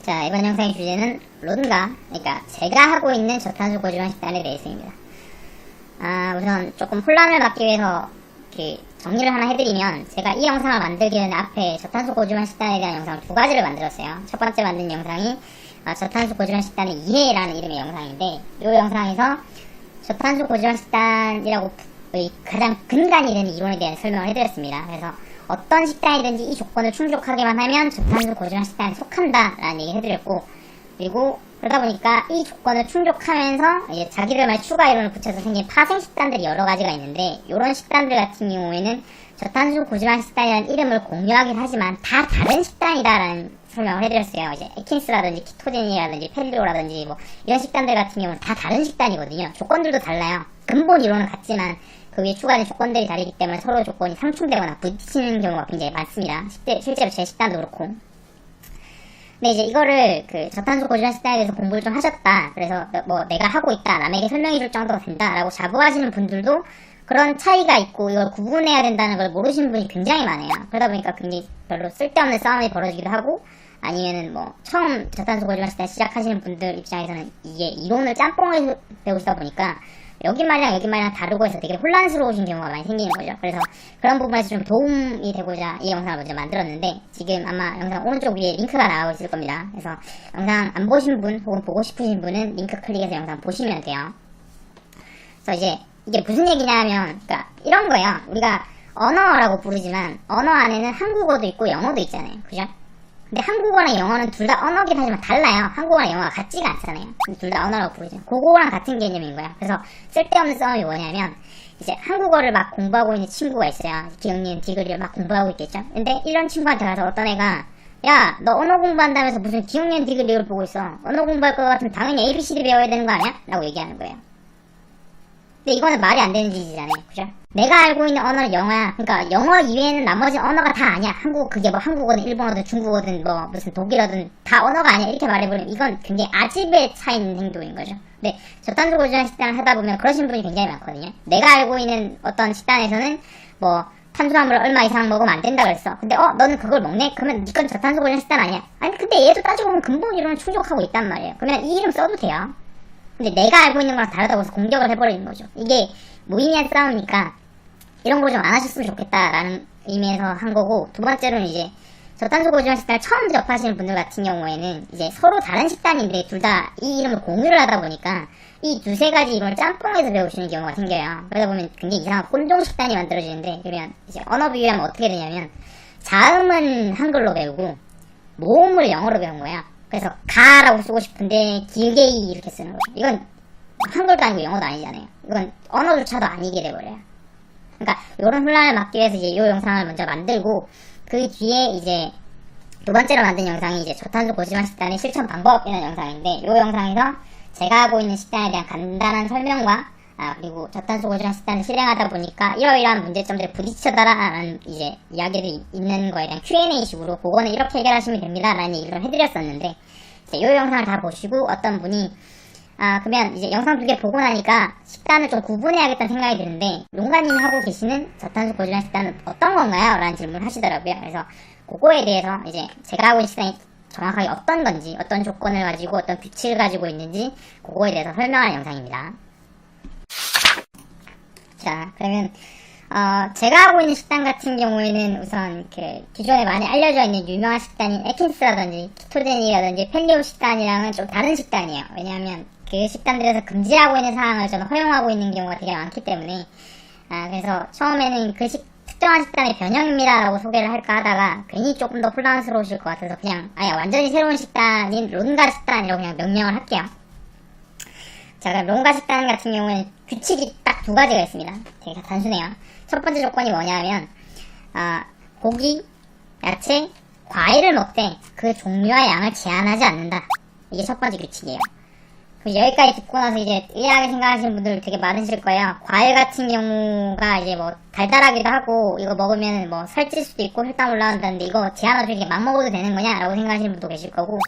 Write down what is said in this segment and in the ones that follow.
자, 이번 영상의 주제는 론가, 그러니까 제가 하고 있는 저탄소 고지방 식단에 대해서입니다. 우선 조금 혼란을 막기 위해서 정리를 하나 해드리면, 제가 이 영상을 만들기 전에 앞에 저탄소 고지방 식단에 대한 영상 두 가지를 만들었어요. 첫 번째 만든 영상이 저탄소 고지방 식단의 이해라는 이름의 영상인데, 이 영상에서 저탄소 고지방 식단이라고 가장 근간이 되는 이론에 대한 설명을 해드렸습니다. 그래서 어떤 식단이든지 이 조건을 충족하게만 하면 저탄소 고지방 식단에 속한다 라는 얘기 해드렸고, 그리고 그러다 보니까 이 조건을 충족하면서 이제 자기들만의 추가 이론을 붙여서 생긴 파생 식단들이 여러 가지가 있는데, 이런 식단들 같은 경우에는 저탄소 고지방 식단이라는 이름을 공유하긴 하지만 다 다른 식단이다라는 설명을 해드렸어요. 이제 에킨스라든지 키토제닉이라든지 펠리오라든지 뭐 이런 식단들 같은 경우는 다 다른 식단이거든요. 조건들도 달라요. 근본 이론은 같지만 그 위에 추가된 조건들이 다르기 때문에 서로 조건이 상충되거나 부딪히는 경우가 굉장히 많습니다. 실제로 제 식단도 그렇고. 근데 이제 이거를 저탄소 고지방 식단에 대해서 공부를 좀 하셨다, 그래서 뭐 내가 하고 있다, 남에게 설명해줄 정도가 된다 라고 자부하시는 분들도 그런 차이가 있고 이걸 구분해야 된다는 걸 모르시는 분이 굉장히 많아요. 그러다 보니까 굉장히 별로 쓸데없는 싸움이 벌어지기도 하고, 아니면은 뭐 처음 저탄소 고지방 식단 시작하시는 분들 입장에서는 이게 이론을 짬뽕을 배우시다 보니까 여기 말이랑 다르고 해서 되게 혼란스러우신 경우가 많이 생기는 거죠. 그래서 그런 부분에서 좀 도움이 되고자 이 영상을 먼저 만들었는데, 지금 아마 영상 오른쪽 위에 링크가 나가고 있을 겁니다. 그래서 영상 안 보신 분 혹은 보고 싶으신 분은 링크 클릭해서 영상 보시면 돼요. 그래서 이제 이게 무슨 얘기냐면, 그러니까 이런 거예요. 우리가 언어라고 부르지만 언어 안에는 한국어도 있고 영어도 있잖아요. 그죠? 근데 한국어랑 영어는 둘 다 언어긴 하지만 달라요. 한국어랑 영어가 같지가 않잖아요. 둘 다 언어라고 부르죠. 그거랑 같은 개념인 거야. 그래서 쓸데없는 싸움이 뭐냐면, 이제 한국어를 막 공부하고 있는 친구가 있어요. 기억니은 디귿을 막 공부하고 있겠죠. 근데 이런 친구한테 가서 어떤 애가, 야, 너 언어 공부한다면서 무슨 기억니은 디귿을 보고 있어. 언어 공부할 것 같으면 당연히 ABCD 배워야 되는 거 아니야? 라고 얘기하는 거예요. 근데 이거는 말이 안 되는 짓이잖아요. 그죠? 내가 알고 있는 언어는 영어야. 그러니까 영어 이외에는 나머지 언어가 다 아니야. 그게 뭐 한국어든 일본어든 중국어든 뭐 무슨 독일어든 다 언어가 아니야. 이렇게 말해버리면 이건 굉장히 아집에 차 있는 행동인 거죠. 근데 저탄소 고지방 식단을 하다 보면 그러신 분이 굉장히 많거든요. 내가 알고 있는 어떤 식단에서는 뭐 탄수화물을 얼마 이상 먹으면 안 된다 그랬어. 근데 너는 그걸 먹네? 그러면 니건 저탄소 고지방 식단 아니야? 아니 근데 얘도 따지고 보면 근본 이론을 충족하고 있단 말이에요. 그러면 이 이름 써도 돼요. 근데 내가 알고 있는 거랑 다르다고 해서 공격을 해버리는 거죠. 이게 무의미한 싸움이니까 이런 거 좀 안 하셨으면 좋겠다라는 의미에서 한 거고, 두 번째로는 이제 저탄소 고지방 식단을 처음 접하시는 분들 같은 경우에는 이제 서로 다른 식단인데 둘 다 이 이름을 공유를 하다 보니까 이 두세 가지 이론을 짬뽕해서 배우시는 경우가 생겨요. 그러다 보면 굉장히 이상한 혼종 식단이 만들어지는데, 그러면 이제 언어 비유하면 어떻게 되냐면, 자음은 한글로 배우고 모음을 영어로 배운 거야. 그래서 가라고 쓰고 싶은데 길게 이렇게 쓰는 거죠. 이건 한글도 아니고 영어도 아니잖아요. 이건 언어조차도 아니게 돼버려요. 그러니까 이런 혼란을 막기 위해서 이제 이 영상을 먼저 만들고, 그 뒤에 이제 두 번째로 만든 영상이 이제 저탄소 고지방 식단의 실천 방법이라는 영상인데, 이 영상에서 제가 하고 있는 식단에 대한 간단한 설명과 그리고 저탄소 고지방 식단을 실행하다 보니까 이러이러한 문제점들에 부딪혀다라는 이제 이야기들이 있는 거에 대한 Q&A 식으로 그거는 이렇게 해결하시면 됩니다 라는 얘기를 해드렸었는데, 이제 이 영상을 다 보시고 어떤 분이 그러면 이제 영상 두 개 보고 나니까 식단을 좀 구분해야겠다는 생각이 드는데, 롱가님이 하고 계시는 저탄소 고지방 식단은 어떤 건가요? 라는 질문을 하시더라고요. 그래서 그거에 대해서 이제 제가 하고 있는 식단이 정확하게 어떤 건지, 어떤 조건을 가지고 어떤 규칙을 가지고 있는지 그거에 대해서 설명하는 영상입니다. 자, 그러면 제가 하고 있는 식단 같은 경우에는 우선 기존에 많이 알려져 있는 유명한 식단인 에킨스라든지 키토제닉이라든지 펠리오 식단이랑은 좀 다른 식단이에요. 왜냐하면 그 식단들에서 금지하고 있는 사항을 저는 허용하고 있는 경우가 되게 많기 때문에, 그래서 처음에는 그 특정한 식단의 변형입니다 라고 소개를 할까 하다가 괜히 조금 더 혼란스러우실 것 같아서 그냥 완전히 새로운 식단인 론가 식단이라고 그냥 명명을 할게요. 자, 그럼 론가 식단 같은 경우에는 규칙이 딱 두 가지가 있습니다. 되게 단순해요. 첫 번째 조건이 뭐냐면, 고기, 야채, 과일을 먹되 그 종류와 양을 제한하지 않는다. 이게 첫 번째 규칙이에요. 그럼 여기까지 듣고 나서 이제 의아하게 생각하시는 분들 되게 많으실 거예요. 과일 같은 경우가 이제 뭐 달달하기도 하고 이거 먹으면 뭐 살찔 수도 있고 혈당 올라간다는데 이거 제한 없이 이렇게 막 먹어도 되는 거냐? 라고 생각하시는 분도 계실 거고,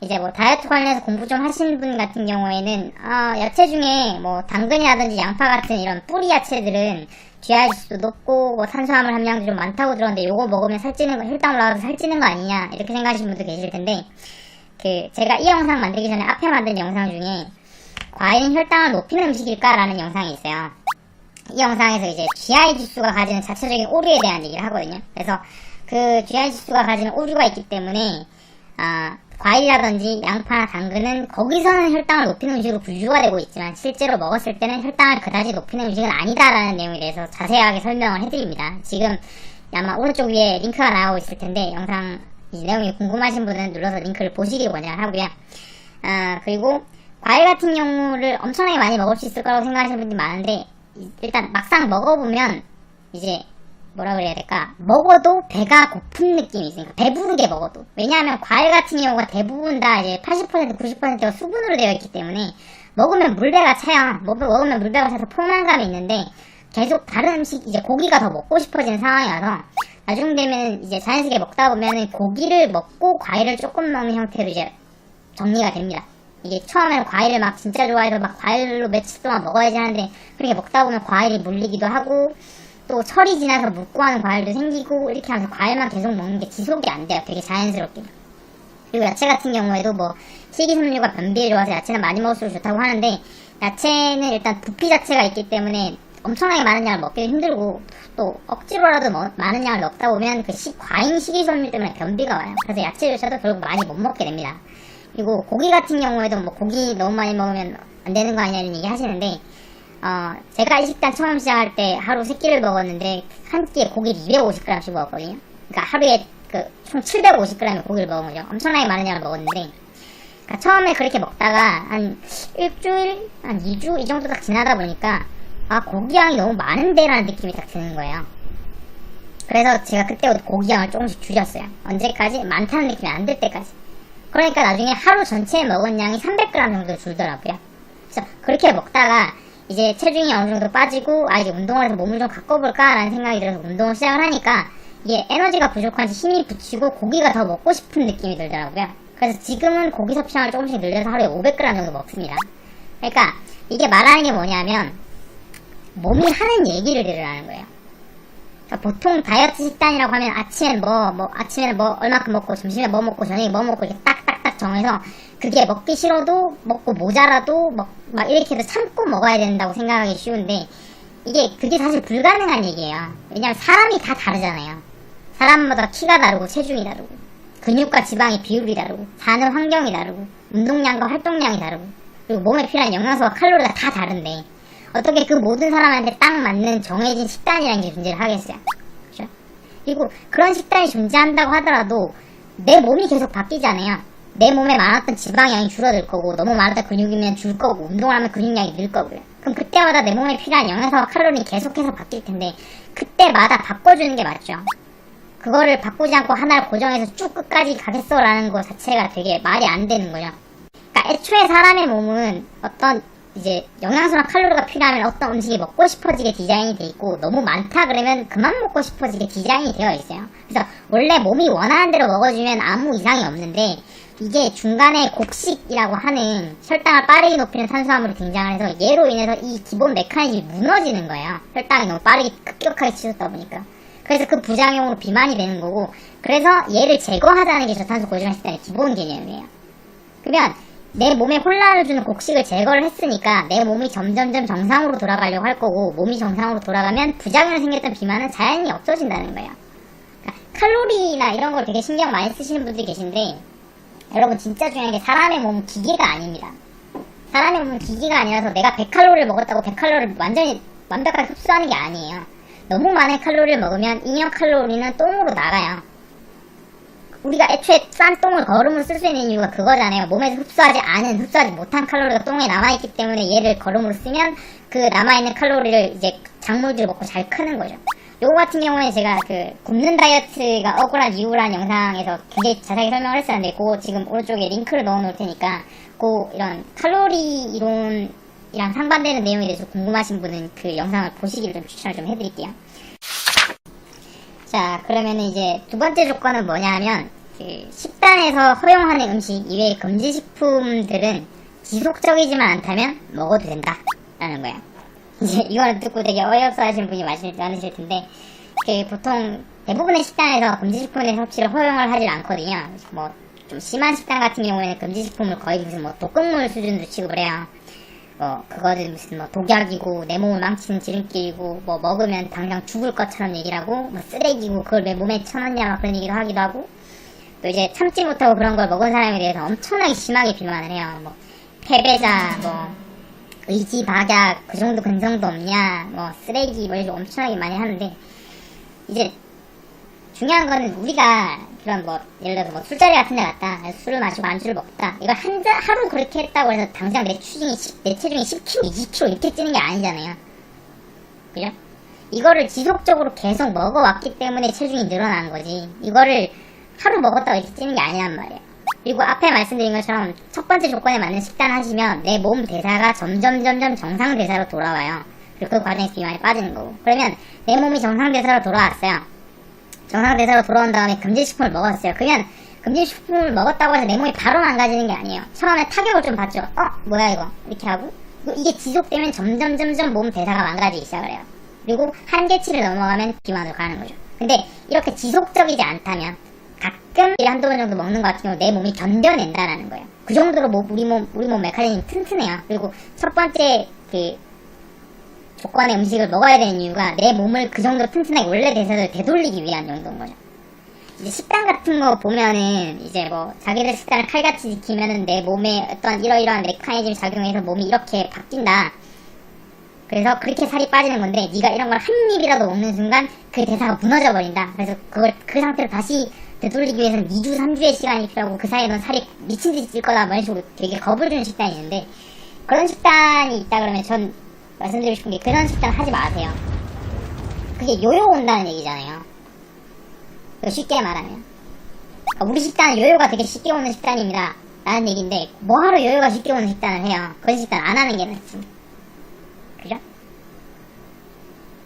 이제 뭐 다이어트 관련해서 공부 좀 하시는 분 같은 경우에는 야채 중에 뭐 당근이라든지 양파 같은 이런 뿌리 야채들은 GI지수도 높고 뭐 탄수화물 함량도 좀 많다고 들었는데 요거 먹으면 살찌는 거, 혈당 올라가서 살찌는 거 아니냐 이렇게 생각하시는 분도 계실 텐데, 제가 이 영상 만들기 전에 앞에 만든 영상 중에 과일은 혈당을 높이는 음식일까라는 영상이 있어요. 이 영상에서 이제 GI 지수가 가지는 자체적인 오류에 대한 얘기를 하거든요. 그래서 그 GI 지수가 가지는 오류가 있기 때문에 과일이라든지 양파나 당근은 거기서는 혈당을 높이는 음식으로 분류가 되고 있지만 실제로 먹었을 때는 혈당을 그다지 높이는 음식은 아니다라는 내용에 대해서 자세하게 설명을 해드립니다. 지금 아마 오른쪽 위에 링크가 나오고 있을 텐데 영상 이 내용이 궁금하신 분은 눌러서 링크를 보시기 권장하고요. 그리고 과일 같은 경우를 엄청나게 많이 먹을 수 있을 거라고 생각하시는 분들이 많은데 일단 막상 먹어보면 이제 뭐라 그래야 될까, 먹어도 배가 고픈 느낌이 있으니까 배부르게 먹어도. 왜냐하면 과일 같은 경우가 대부분 다 이제 80% 90%가 수분으로 되어 있기 때문에 먹으면 물배가 차요. 먹으면 물배가 차서 포만감이 있는데 계속 다른 음식, 이제 고기가 더 먹고 싶어지는 상황이 와서 나중 되면 이제 자연스럽게 먹다 보면은 고기를 먹고 과일을 조금 먹는 형태로 이제 정리가 됩니다. 이게 처음에는 과일을 막 진짜 좋아해서 막 과일로 며칠 동안 먹어야지 하는데 그렇게 먹다 보면 과일이 물리기도 하고 또 철이 지나서 묵고 하는 과일도 생기고 이렇게 하면서 과일만 계속 먹는 게 지속이 안 돼요. 되게 자연스럽게. 그리고 야채 같은 경우에도 뭐 식이섬유가 변비에 좋아서 야채는 많이 먹을수록 좋다고 하는데 야채는 일단 부피 자체가 있기 때문에 엄청나게 많은 양을 먹기도 힘들고 또 억지로라도 많은 양을 먹다 보면 그 과잉 식이섬유 때문에 변비가 와요. 그래서 야채조차도 결국 많이 못 먹게 됩니다. 그리고 고기 같은 경우에도 뭐 고기 너무 많이 먹으면 안 되는 거 아니냐 이런 얘기 하시는데 제가 이 식단 처음 시작할 때 하루 3끼를 먹었는데 한 끼에 고기를 250g씩 먹었거든요. 그러니까 하루에 총 750g의 고기를 먹은 거죠. 엄청나게 많은 양을 먹었는데 그러니까 처음에 그렇게 먹다가 한 일주일, 한 2주 이 정도 딱 지나다 보니까 고기 양이 너무 많은데 라는 느낌이 딱 드는 거예요. 그래서 제가 그때부터 고기 양을 조금씩 줄였어요. 언제까지? 많다는 느낌이 안 들 때까지. 그러니까 나중에 하루 전체에 먹은 양이 300g 정도 줄더라고요. 그래서 그렇게 먹다가 이제 체중이 어느 정도 빠지고 이제 운동을 해서 몸을 좀 가꿔볼까 라는 생각이 들어서 운동을 시작을 하니까 이게 에너지가 부족한지 힘이 붙이고 고기가 더 먹고 싶은 느낌이 들더라고요. 그래서 지금은 고기 섭취량을 조금씩 늘려서 하루에 500g 정도 먹습니다. 그러니까 이게 말하는 게 뭐냐면 몸이 하는 얘기를 들으라는 거예요. 그러니까 보통 다이어트 식단이라고 하면 아침에는 아침에는 얼마큼 먹고 점심에 뭐 먹고 저녁에 뭐 먹고 이렇게 딱딱딱 정해서 그게 먹기 싫어도 먹고 모자라도 막 이렇게 해서 참고 먹어야 된다고 생각하기 쉬운데 그게 사실 불가능한 얘기예요. 왜냐면 사람이 다 다르잖아요. 사람마다 키가 다르고 체중이 다르고 근육과 지방의 비율이 다르고 사는 환경이 다르고 운동량과 활동량이 다르고 그리고 몸에 필요한 영양소와 칼로리가 다 다른데 어떻게 그 모든 사람한테 딱 맞는 정해진 식단이라는 게 존재를 하겠어요. 그렇죠? 그리고 그런 식단이 존재한다고 하더라도 내 몸이 계속 바뀌잖아요. 내 몸에 많았던 지방량이 줄어들 거고 너무 많았던 근육이면 줄 거고 운동을 하면 근육량이 늘 거고요. 그럼 그때마다 내 몸에 필요한 영양소와 칼로리는 계속해서 바뀔 텐데 그때마다 바꿔주는 게 맞죠. 그거를 바꾸지 않고 하나를 고정해서 쭉 끝까지 가겠어라는 거 자체가 되게 말이 안 되는 거죠. 그러니까 애초에 사람의 몸은 어떤 이제 영양소나 칼로리가 필요하면 어떤 음식이 먹고 싶어지게 디자인이 돼 있고 너무 많다 그러면 그만 먹고 싶어지게 디자인이 되어 있어요. 그래서 원래 몸이 원하는 대로 먹어주면 아무 이상이 없는데 이게 중간에 곡식이라고 하는 혈당을 빠르게 높이는 탄수화물이 등장을 해서 얘로 인해서 이 기본 메커니즘이 무너지는 거예요. 혈당이 너무 빠르게 급격하게 치솟다 보니까. 그래서 그 부작용으로 비만이 되는 거고 그래서 얘를 제거하자는 게 저탄수 고지방 식단의 기본 개념이에요. 그러면 내 몸에 혼란을 주는 곡식을 제거를 했으니까 내 몸이 점점점 정상으로 돌아가려고 할 거고 몸이 정상으로 돌아가면 부작용이 생겼던 비만은 자연히 없어진다는 거예요. 그러니까 칼로리나 이런 걸 되게 신경 많이 쓰시는 분들이 계신데 여러분 진짜 중요한 게 사람의 몸은 기계가 아닙니다. 사람의 몸은 기계가 아니라서 내가 100칼로리를 먹었다고 100칼로리를 완전히 완벽하게 흡수하는 게 아니에요. 너무 많은 칼로리를 먹으면 잉여 칼로리는 똥으로 나가요. 우리가 애초에 싼 똥을 거름으로 쓸 수 있는 이유가 그거잖아요. 몸에서 흡수하지 못한 칼로리가 똥에 남아있기 때문에 얘를 거름으로 쓰면 그 남아있는 칼로리를 이제 작물들이 먹고 잘 크는 거죠. 요거 같은 경우에 제가 굶는 다이어트가 억울한 이유라는 영상에서 굉장히 자세하게 설명을 했었는데 그거 지금 오른쪽에 링크를 넣어 놓을 테니까 이런 칼로리 이론이랑 상반되는 내용에 대해서 궁금하신 분은 그 영상을 보시기를 좀 추천을 좀 해드릴게요. 자, 그러면은 이제 두 번째 조건은 뭐냐면 식단에서 허용하는 음식 이외의 금지식품들은 지속적이지만 않다면 먹어도 된다 라는 거예요. 이제 이거는 듣고 되게 어이없어 하시는 분이 많으실 텐데 보통 대부분의 식단에서 금지식품의 섭취를 허용을 하질 않거든요. 좀 심한 식단 같은 경우에는 금지식품을 거의 무슨 뭐 독극물 수준으로 취급을 해요. 그거는 무슨 뭐 독약이고 내 몸을 망치는 지름길이고 뭐 먹으면 당장 죽을 것처럼 얘기를 하고 뭐 쓰레기고 그걸 왜 몸에 쳐넣냐 막 그런 얘기를 하기도 하고, 또 이제 참지 못하고 그런 걸 먹은 사람에 대해서 엄청나게 심하게 비난을 해요. 뭐 패배자, 뭐 의지박약, 그 정도 근성도 없냐, 뭐 쓰레기, 뭐 이렇게 엄청나게 많이 하는데, 이제 중요한 거는 우리가 그런 뭐 예를 들어서 뭐 술자리 같은 데 갔다 술을 마시고 안주를 먹다, 이걸 하루 그렇게 했다고 해서 당장 내 체중이 10kg, 20kg 이렇게 찌는 게 아니잖아요. 그죠? 이거를 지속적으로 계속 먹어왔기 때문에 체중이 늘어나는 거지, 이거를 하루 먹었다고 이렇게 찌는 게 아니란 말이에요. 그리고 앞에 말씀드린 것처럼 첫 번째 조건에 맞는 식단 하시면 내 몸 대사가 점점 정상 대사로 돌아와요. 그리고 그 과정에서 비만이 빠지는 거고, 그러면 내 몸이 정상 대사로 돌아왔어요. 정상 대사로 돌아온 다음에 금지식품을 먹었어요. 그러면 금지식품을 먹었다고 해서 내 몸이 바로 망가지는 게 아니에요. 처음에 타격을 좀 받죠. 뭐야 이거 이렇게 하고, 이게 지속되면 점점 몸 대사가 망가지기 시작을 해요. 그리고 한계치를 넘어가면 비만으로 가는 거죠. 근데 이렇게 지속적이지 않다면 가끔 한두 번 정도 먹는 것 같은 경우 내 몸이 견뎌낸다라는 거예요. 그 정도로 우리 몸 메커니즘이 튼튼해요. 그리고 첫 번째 그 조건의 음식을 먹어야 되는 이유가 내 몸을 그 정도로 튼튼하게 원래 대사를 되돌리기 위한 정도인 거죠. 이제 식단 같은 거 보면은 이제 뭐 자기들 식단을 칼같이 지키면은 내 몸에 어떤 이러이러한 메커니즘이 작용해서 몸이 이렇게 바뀐다. 그래서 그렇게 살이 빠지는 건데, 네가 이런 걸 한 입이라도 먹는 순간 그 대사가 무너져 버린다. 그래서 그걸 그 상태로 다시 되돌리기 위해서는 2주, 3주의 시간이 필요하고 그 사이에 넌 살이 미친듯이 찔 거다, 뭐 이런 식으로 되게 겁을 주는 식단이 있는데, 그런 식단이 있다 그러면 전 말씀드리고 싶은 게, 그런 식단 하지 마세요. 그게 요요 온다는 얘기잖아요. 쉽게 말하면 우리 식단은 요요가 되게 쉽게 오는 식단입니다 라는 얘기인데, 뭐하러 요요가 쉽게 오는 식단을 해요. 그런 식단 안 하는 게 낫지. 그죠?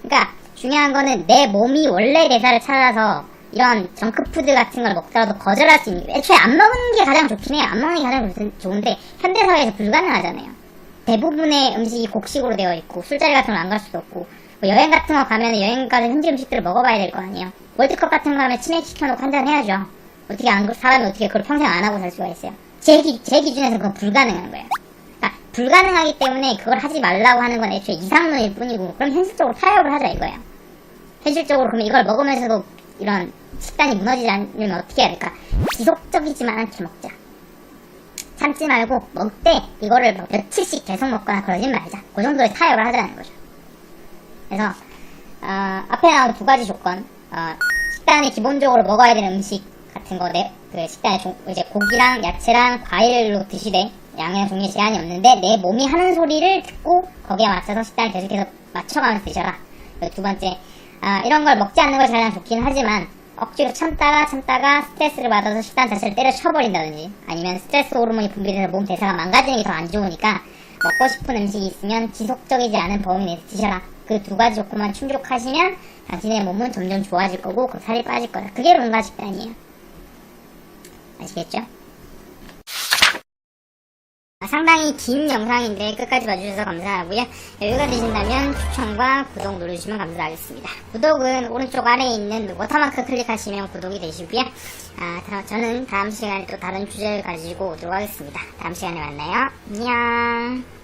그러니까 중요한 거는 내 몸이 원래 대사를 찾아서 이런 정크푸드 같은 걸 먹더라도 거절할 수 있는, 애초에 안 먹는 게 가장 좋긴 해요. 안 먹는 게 가장 좋은데 현대사회에서 불가능하잖아요. 대부분의 음식이 곡식으로 되어 있고, 술자리 같은 걸 안 갈 수도 없고, 뭐 여행 같은 거 가면 여행 가서 현지 음식들을 먹어봐야 될 거 아니에요. 월드컵 같은 거 가면 치맥 시켜놓고 한잔 해야죠. 어떻게 사람이 어떻게 그걸 평생 안 하고 살 수가 있어요. 제 기준에서는 그건 불가능한 거예요. 그러니까 불가능하기 때문에 그걸 하지 말라고 하는 건 애초에 이상론일 뿐이고, 그럼 현실적으로 타협을 하자 이거예요. 현실적으로 그러면 이걸 먹으면서도 이런 식단이 무너지지 않으면 어떻게 해야 될까? 지속적이지만 않게 먹자. 참지 말고 먹되 이거를 뭐 며칠씩 계속 먹거나 그러진 말자. 그 정도의 타협을 하자는 거죠. 그래서 앞에 나온 두 가지 조건, 식단에 기본적으로 먹어야 되는 음식 같은 거, 그 식단에 이제 고기랑 야채랑 과일로 드시되 양의 종류에 제한이 없는데 내 몸이 하는 소리를 듣고 거기에 맞춰서 식단을 계속해서 맞춰가면서 드셔라. 두 번째, 이런 걸 먹지 않는 것이 가장 좋긴 하지만 억지로 참다가 스트레스를 받아서 식단 자체를 때려쳐버린다든지, 아니면 스트레스 호르몬이 분비돼서 몸 대사가 망가지는 게 더 안 좋으니까 먹고 싶은 음식이 있으면 지속적이지 않은 범위 내에서 드셔라. 그 두 가지 조건만 충족하시면 당신의 몸은 점점 좋아질 거고 그 살이 빠질 거다. 그게 롱가 식단이에요. 아시겠죠? 상당히 긴 영상인데 끝까지 봐주셔서 감사하고요. 여유가 되신다면 추천과 구독 누르시면 감사하겠습니다. 구독은 오른쪽 아래에 있는 워터마크 클릭하시면 구독이 되시고요. 저는 다음 시간에 또 다른 주제를 가지고 오도록 하겠습니다. 다음 시간에 만나요. 안녕.